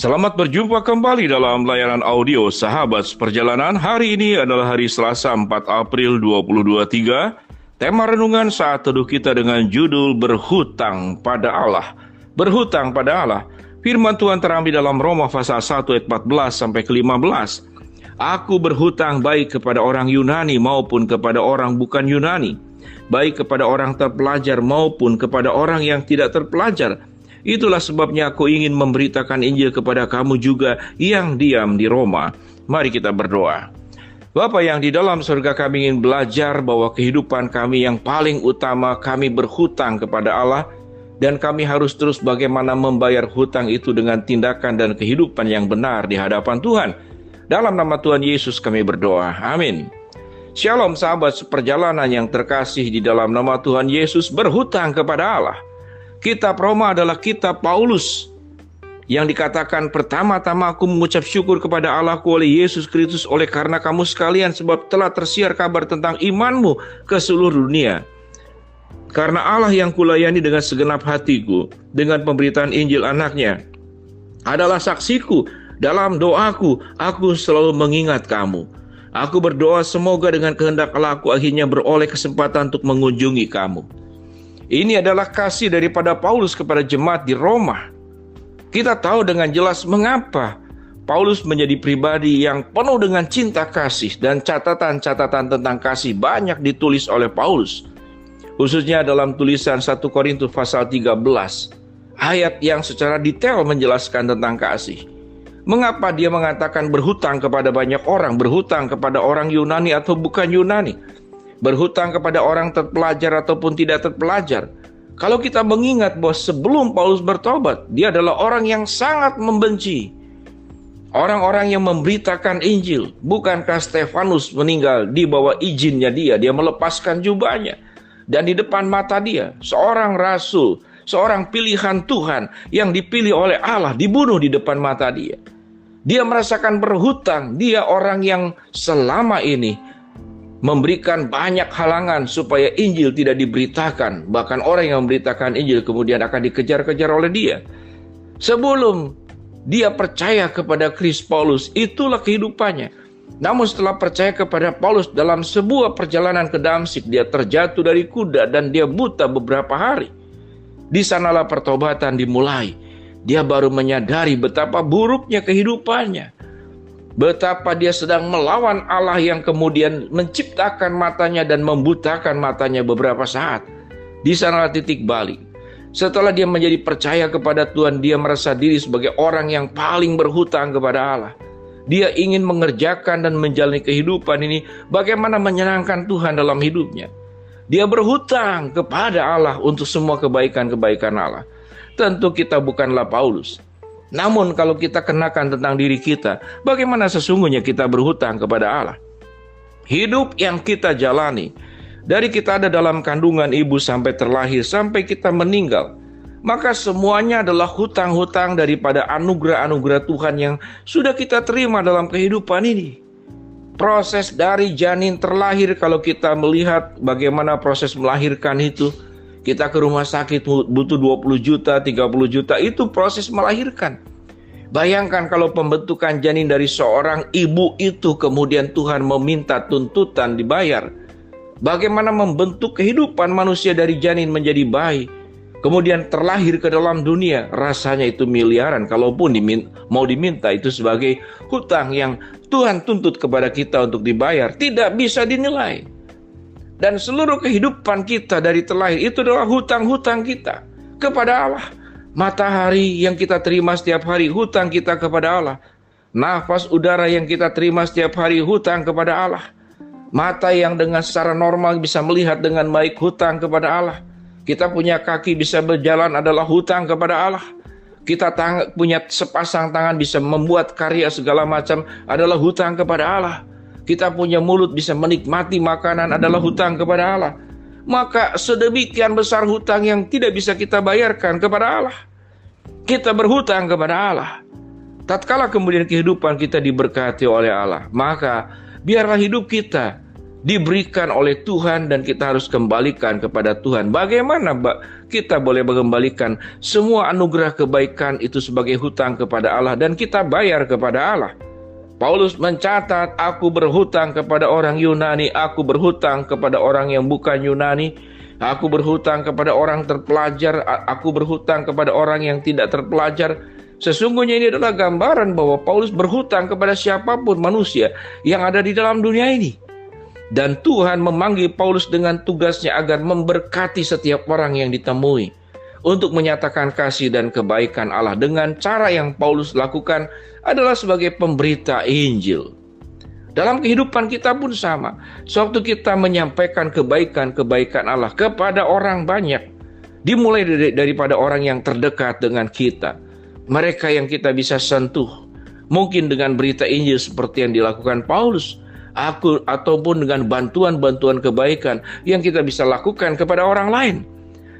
Selamat berjumpa kembali dalam layanan audio Sahabat Perjalanan. Hari ini adalah hari Selasa 4 April 2023. Tema renungan saat teduh kita dengan judul Berhutang pada Allah. Berhutang pada Allah. Firman Tuhan terambil dalam Roma pasal 1 ayat 14 sampai ke 15. Aku berhutang baik kepada orang Yunani maupun kepada orang bukan Yunani, baik kepada orang terpelajar maupun kepada orang yang tidak terpelajar. Itulah sebabnya aku ingin memberitakan Injil kepada kamu juga yang diam di Roma. Mari kita berdoa. Bapa yang di dalam surga, kami ingin belajar bahwa kehidupan kami yang paling utama, kami berhutang kepada Allah, dan kami harus terus bagaimana membayar hutang itu dengan tindakan dan kehidupan yang benar di hadapan Tuhan. Dalam nama Tuhan Yesus kami berdoa. Amin. Shalom sahabat seperjalanan yang terkasih di dalam nama Tuhan Yesus, berhutang kepada Allah. Kitab Roma adalah kitab Paulus yang dikatakan pertama-tama aku mengucap syukur kepada Allahku oleh Yesus Kristus oleh karena kamu sekalian, sebab telah tersiar kabar tentang imanmu ke seluruh dunia. Karena Allah yang kulayani dengan segenap hatiku dengan pemberitaan Injil anaknya adalah saksiku dalam doaku, aku selalu mengingat kamu. Aku berdoa semoga dengan kehendak Allah aku akhirnya beroleh kesempatan untuk mengunjungi kamu. Ini adalah kasih daripada Paulus kepada jemaat di Roma. Kita tahu dengan jelas mengapa Paulus menjadi pribadi yang penuh dengan cinta kasih, dan catatan-catatan tentang kasih banyak ditulis oleh Paulus. Khususnya dalam tulisan 1 Korintus pasal 13, ayat yang secara detail menjelaskan tentang kasih. Mengapa dia mengatakan berhutang kepada banyak orang, berhutang kepada orang Yunani atau bukan Yunani, berhutang kepada orang terpelajar ataupun tidak terpelajar. Kalau kita mengingat bahwa sebelum Paulus bertobat, dia adalah orang yang sangat membenci orang-orang yang memberitakan Injil. Bukankah Stefanus meninggal di bawah izinnya dia melepaskan jubahnya, dan di depan mata dia seorang rasul, seorang pilihan Tuhan yang dipilih oleh Allah dibunuh di depan mata dia. Dia merasakan berhutang. Dia orang yang selama ini memberikan banyak halangan supaya Injil tidak diberitakan. Bahkan orang yang memberitakan Injil kemudian akan dikejar-kejar oleh dia. Sebelum dia percaya kepada Kristus Paulus, itulah kehidupannya. Namun setelah percaya kepada Paulus, dalam sebuah perjalanan ke Damsyik, dia terjatuh dari kuda dan dia buta beberapa hari. Di sanalah pertobatan dimulai. Dia baru menyadari betapa buruknya kehidupannya, betapa dia sedang melawan Allah yang kemudian menciptakan matanya dan membutakan matanya beberapa saat. Di sanalah titik balik. Setelah dia menjadi percaya kepada Tuhan, dia merasa diri sebagai orang yang paling berhutang kepada Allah. Dia ingin mengerjakan dan menjalani kehidupan ini bagaimana menyenangkan Tuhan dalam hidupnya. Dia berhutang kepada Allah untuk semua kebaikan-kebaikan Allah. Tentu kita bukanlah Paulus. Namun kalau kita kenakan tentang diri kita, bagaimana sesungguhnya kita berhutang kepada Allah. Hidup yang kita jalani, dari kita ada dalam kandungan ibu sampai terlahir, sampai kita meninggal, maka semuanya adalah hutang-hutang daripada anugerah-anugerah Tuhan yang sudah kita terima dalam kehidupan ini. Proses dari janin terlahir, kalau kita melihat bagaimana proses melahirkan itu, kita ke rumah sakit butuh 20 juta, 30 juta, itu proses melahirkan. Bayangkan kalau pembentukan janin dari seorang ibu itu kemudian Tuhan meminta tuntutan dibayar. Bagaimana membentuk kehidupan manusia dari janin menjadi bayi, kemudian terlahir ke dalam dunia, rasanya itu miliaran. Kalaupun mau diminta itu sebagai hutang yang Tuhan tuntut kepada kita untuk dibayar, tidak bisa dinilai. Dan seluruh kehidupan kita dari terlahir itu adalah hutang-hutang kita kepada Allah. Matahari yang kita terima setiap hari, hutang kita kepada Allah. Nafas udara yang kita terima setiap hari, hutang kepada Allah. Mata yang dengan secara normal bisa melihat dengan baik, hutang kepada Allah. Kita punya kaki bisa berjalan adalah hutang kepada Allah. Kita punya sepasang tangan bisa membuat karya segala macam adalah hutang kepada Allah. Kita punya mulut bisa menikmati makanan adalah hutang kepada Allah. Maka sedemikian besar hutang yang tidak bisa kita bayarkan kepada Allah. Kita berhutang kepada Allah. Tatkala kemudian kehidupan kita diberkati oleh Allah, maka biarlah hidup kita diberikan oleh Tuhan dan kita harus kembalikan kepada Tuhan. Bagaimana kita boleh mengembalikan semua anugerah kebaikan itu sebagai hutang kepada Allah dan kita bayar kepada Allah? Paulus mencatat, aku berhutang kepada orang Yunani, aku berhutang kepada orang yang bukan Yunani, aku berhutang kepada orang terpelajar, aku berhutang kepada orang yang tidak terpelajar. Sesungguhnya ini adalah gambaran bahwa Paulus berhutang kepada siapapun manusia yang ada di dalam dunia ini. Dan Tuhan memanggil Paulus dengan tugasnya agar memberkati setiap orang yang ditemui untuk menyatakan kasih dan kebaikan Allah. Dengan cara yang Paulus lakukan adalah sebagai pemberita Injil. Dalam kehidupan kita pun sama. Sewaktu kita menyampaikan kebaikan-kebaikan Allah kepada orang banyak, dimulai daripada orang yang terdekat dengan kita, mereka yang kita bisa sentuh, mungkin dengan berita Injil seperti yang dilakukan Paulus, ataupun dengan bantuan-bantuan kebaikan yang kita bisa lakukan kepada orang lain.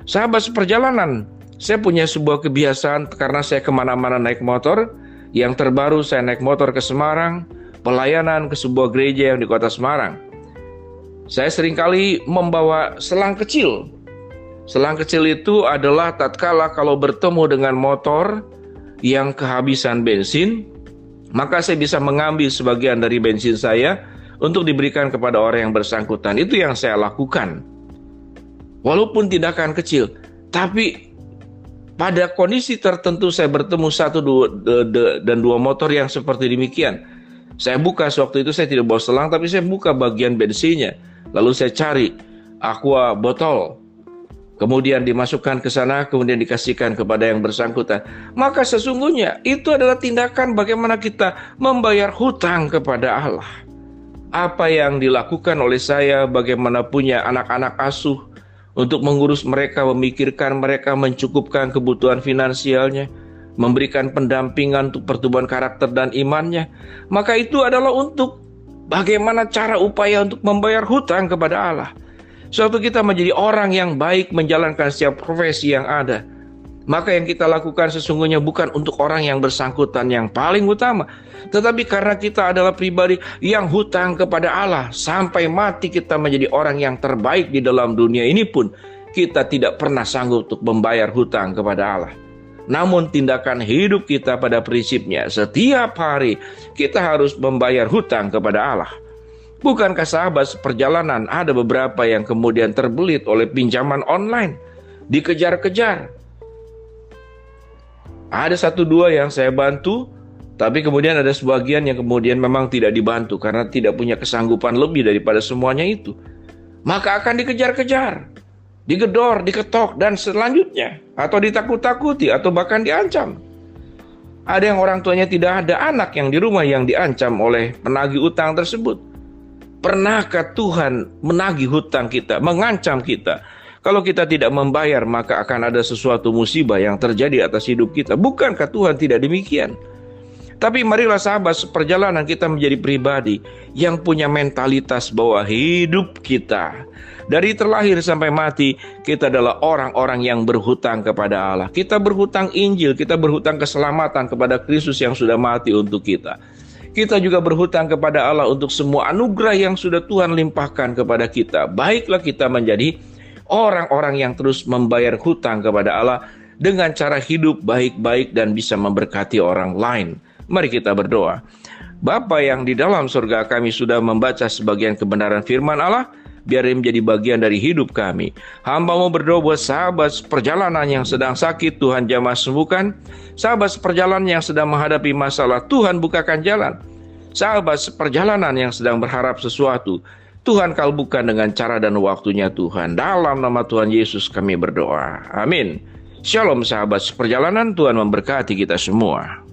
Sahabat seperjalanan, saya punya sebuah kebiasaan karena saya kemana-mana naik motor. Yang terbaru saya naik motor ke Semarang, pelayanan ke sebuah gereja yang di kota Semarang. Saya seringkali membawa selang kecil. Selang kecil itu adalah tatkala kalau bertemu dengan motor yang kehabisan bensin, maka saya bisa mengambil sebagian dari bensin saya untuk diberikan kepada orang yang bersangkutan. Itu yang saya lakukan. Walaupun tindakan kecil, tapi pada kondisi tertentu saya bertemu dua motor yang seperti demikian. Saya buka, sewaktu itu saya tidak bawa selang, tapi saya buka bagian bensinnya. Lalu saya cari aqua botol. Kemudian dimasukkan ke sana, kemudian dikasihkan kepada yang bersangkutan. Maka sesungguhnya itu adalah tindakan bagaimana kita membayar hutang kepada Allah. Apa yang dilakukan oleh saya, bagaimana punya anak-anak asuh, untuk mengurus mereka, memikirkan mereka, mencukupkan kebutuhan finansialnya, memberikan pendampingan untuk pertumbuhan karakter dan imannya. Maka itu adalah untuk bagaimana cara upaya untuk membayar hutang kepada Allah. Suatu kita menjadi orang yang baik menjalankan setiap profesi yang ada, maka yang kita lakukan sesungguhnya bukan untuk orang yang bersangkutan yang paling utama, tetapi karena kita adalah pribadi yang hutang kepada Allah. Sampai mati kita menjadi orang yang terbaik di dalam dunia ini pun kita tidak pernah sanggup untuk membayar hutang kepada Allah. Namun tindakan hidup kita pada prinsipnya setiap hari kita harus membayar hutang kepada Allah. Bukankah sahabat seperjalanan ada beberapa yang kemudian terbelit oleh pinjaman online, dikejar-kejar? Ada 1-2 yang saya bantu, tapi kemudian ada sebagian yang kemudian memang tidak dibantu karena tidak punya kesanggupan lebih daripada semuanya itu. Maka akan dikejar-kejar, digedor, diketok, dan selanjutnya. Atau ditakut-takuti, atau bahkan diancam. Ada yang orang tuanya tidak ada anak yang di rumah yang diancam oleh penagih utang tersebut. Pernahkah Tuhan menagih hutang kita, mengancam kita? Kalau kita tidak membayar, maka akan ada sesuatu musibah yang terjadi atas hidup kita. Bukankah Tuhan tidak demikian? Tapi marilah sahabat seperjalanan kita menjadi pribadi yang punya mentalitas bahwa hidup kita dari terlahir sampai mati, kita adalah orang-orang yang berhutang kepada Allah. Kita berhutang Injil, kita berhutang keselamatan kepada Kristus yang sudah mati untuk kita. Kita juga berhutang kepada Allah untuk semua anugerah yang sudah Tuhan limpahkan kepada kita. Baiklah kita menjadi orang-orang yang terus membayar hutang kepada Allah dengan cara hidup baik-baik dan bisa memberkati orang lain. Mari kita berdoa. Bapa yang di dalam surga, kami sudah membaca sebagian kebenaran firman Allah, biar ini menjadi bagian dari hidup kami. Hamba-Mu berdoa buat sahabat perjalanan yang sedang sakit, Tuhan jamah sembuhkan. Sahabat seperjalanan yang sedang menghadapi masalah, Tuhan bukakan jalan. Sahabat seperjalanan yang sedang berharap sesuatu, Tuhan kalbukan dengan cara dan waktunya Tuhan. Dalam nama Tuhan Yesus kami berdoa. Amin. Shalom sahabat seperjalanan, Tuhan memberkati kita semua.